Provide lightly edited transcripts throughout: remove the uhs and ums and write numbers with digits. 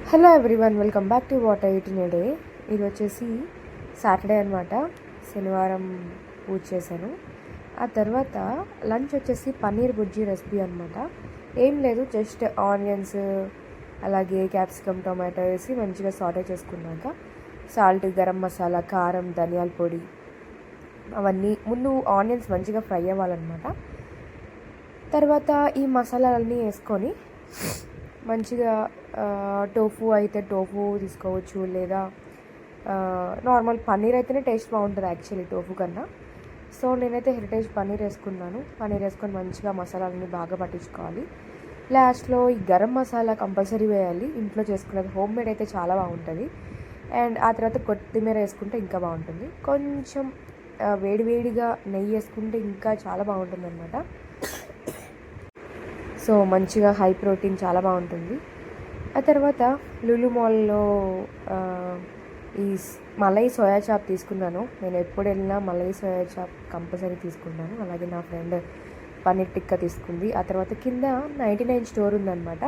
Hello everyone, welcome back to what I eat in a day. ఇది వచ్చేసి Saturday అనమాట. శనివారం పూజ చేశాను. ఆ తర్వాత లంచ్ వచ్చేసి పన్నీర్ బుజ్జి రెసిపీ అనమాట. ఏం లేదు, జస్ట్ ఆనియన్స్ అలాగే క్యాప్సికమ్ టొమాటో వేసి మంచిగా సాటే చేసుకున్నాక సాల్ట్, గరం మసాలా, కారం, ధనియాల పొడి అవన్నీ ముందు ఆనియన్స్ మంచిగా ఫ్రై అవ్వాలన్నమాట. తర్వాత ఈ మసాలాలన్నీ వేసుకొని మంచిగా టోఫు అయితే టోఫు తీసుకోవచ్చు, లేదా నార్మల్ పన్నీర్ అయితేనే టేస్ట్ బాగుంటుంది యాక్చువల్లీ టోఫు కన్నా. సో నేనైతే హెరిటేజ్ పన్నీర్ వేసుకున్నాను. పన్నీర్ వేసుకొని మంచిగా మసాలాలని బాగా పట్టించుకోవాలి. లాస్ట్లో ఈ గరం మసాలా కంపల్సరీ వేయాలి. ఇంట్లో చేసుకున్నది హోమ్ మేడ్ అయితే చాలా బాగుంటుంది. అండ్ ఆ తర్వాత కొత్తిమీర వేసుకుంటే ఇంకా బాగుంటుంది. కొంచెం వేడివేడిగా నెయ్యి వేసుకుంటే ఇంకా చాలా బాగుంటుంది అనమాట. సో మంచిగా హై ప్రోటీన్, చాలా బాగుంటుంది. ఆ తర్వాత లులు మాల్లో ఈ మలై సోయా చాప్ తీసుకున్నాను. నేను ఎప్పుడు వెళ్ళినా మలై సోయా చాప్ కంపల్సరీ తీసుకుంటాను. అలాగే నా ఫ్రెండ్ పన్నీర్ టిక్కా తీసుకుంది. ఆ తర్వాత కింద 99 స్టోర్ ఉందన్నమాట.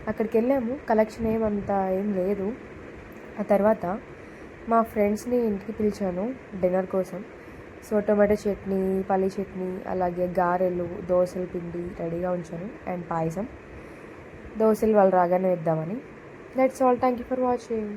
అక్కడికి వెళ్ళాము. కలెక్షన్ ఏం లేదు. ఆ తర్వాత మా ఫ్రెండ్స్ని ఇంటికి పిలిచాను డిన్నర్ కోసం. సో టొమాటో చట్నీ, పల్లి చట్నీ, అలాగే గారెలు, దోశల పిండి రెడీగా ఉంచాను అండ్ పాయసం. దోశలు వాళ్ళు రాగానే వేద్దామని. That's all. Thank you for watching.